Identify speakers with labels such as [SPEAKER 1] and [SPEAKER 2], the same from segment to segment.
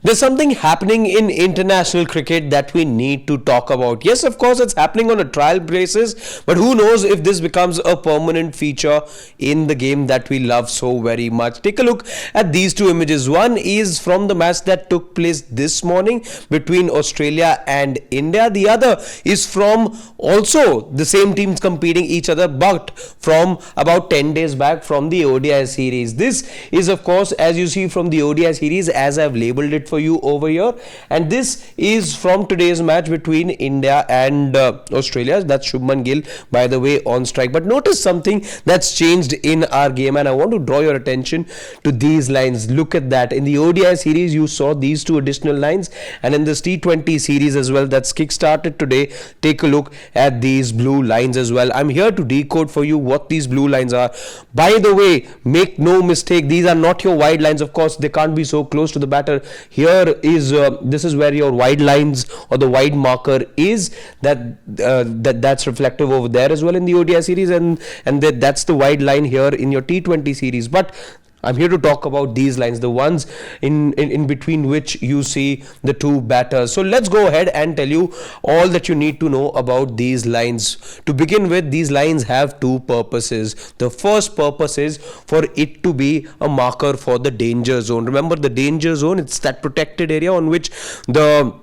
[SPEAKER 1] There's something happening in international cricket that we need to talk about. Yes, of course, it's happening on a trial basis, but who knows if this becomes a permanent feature in the game that we love so very much. Take a look at these two images. One is from the match that took place this morning between Australia and India. The other is from also the same teams competing each other, but from about 10 days back from the ODI series. This is, of course, as you see from the ODI series, as I've labeled it for you over here, and this is from today's match between India and Australia. That's Shubman Gill, by the way, on strike. But notice something that's changed in our game, and I want to draw your attention to these lines. Look at that. In the ODI series, you saw these two additional lines, and in this T20 series as well, that's kick-started today, take a look at these blue lines as well. I'm here to decode for you what these blue lines are. By the way, make no mistake, these are not your wide lines. Of course, they can't be so close to the batter. Here is this is where your wide lines or the wide marker is. That's reflective over there as well in the ODI series, and that's the wide line here in your T20 series. But I'm here to talk about these lines, the ones in between which you see the two batters. So let's go ahead and tell you all that you need to know about these lines. To begin with, these lines have two purposes. The first purpose is for it to be a marker for the danger zone. Remember, the danger zone, it's that protected area on which the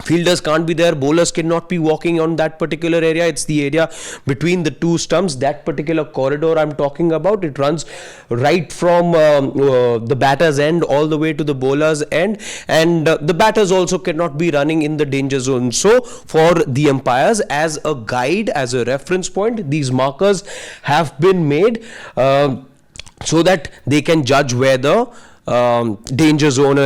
[SPEAKER 1] fielders can't be there, bowlers cannot be walking on that particular area. It's the area between the two stumps. That particular corridor I'm talking about, it runs right from the batter's end all the way to the bowler's end, and the batters also cannot be running in the danger zone. So for the umpires, as a guide, as a reference point, these markers have been made so that they can judge where the danger zone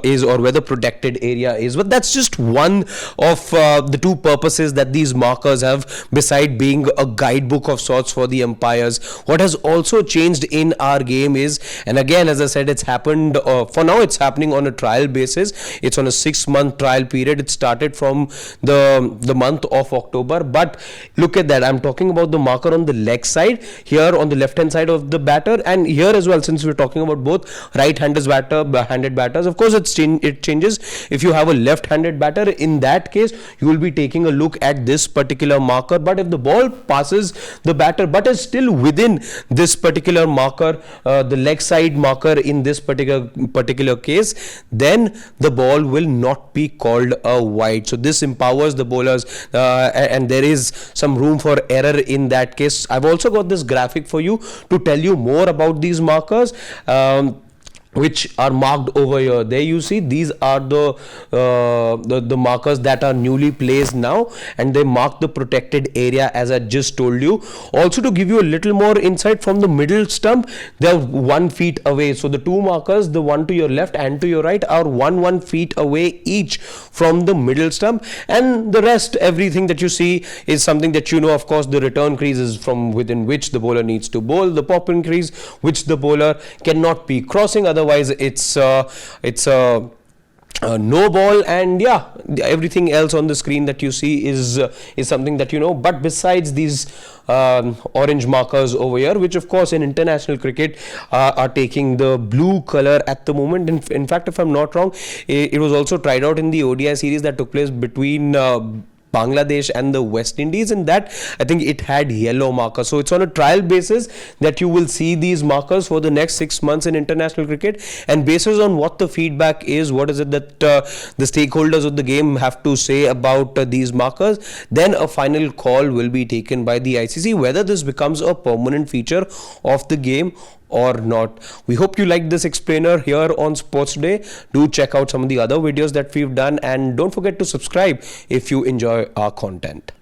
[SPEAKER 1] is, or where the protected area is. But that's just one of the two purposes that these markers have, beside being a guidebook of sorts for the umpires. What has also changed in our game is, and again, as I said, it's happened for now, it's happening on a trial basis. It's on a 6-month trial period. It started from the month of October. But look at that, I'm talking about the marker on the leg side here on the left hand side of the batter, and here as well, since we're talking about both right-handed batters. Of course, it changes if you have a left-handed batter. In that case, you will be taking a look at this particular marker. But if the ball passes the batter but is still within this particular marker, the leg side marker in this particular case, then the ball will not be called a wide. So this empowers the bowlers, and there is some room for error in that case. I've also got this graphic for you to tell you more about these markers, which are marked over here. There you see, these are the markers that are newly placed now, and they mark the protected area, as I just told you. Also, to give you a little more insight, from the middle stump, they are 1 feet away. So the two markers, the one to your left and to your right, are 1 feet away each from the middle stump, and the rest, everything that you see, is something that you know. Of course, the return crease is from within which the bowler needs to bowl, the popping crease which the bowler cannot be crossing, otherwise it's a no ball, and yeah, everything else on the screen that you see is something that you know. But besides these orange markers over here, which of course in international cricket are taking the blue color at the moment. In fact, if I'm not wrong, it was also tried out in the ODI series that took place between Bangladesh and the West Indies, and that I think it had yellow markers. So it's on a trial basis that you will see these markers for the next 6 months in international cricket, and basis on what the feedback is, what is it that the stakeholders of the game have to say about these markers, then a final call will be taken by the ICC whether this becomes a permanent feature of the game or not. We hope you liked this explainer here on Sports Day. Do check out some of the other videos that we've done, and don't forget to subscribe if you enjoy our content.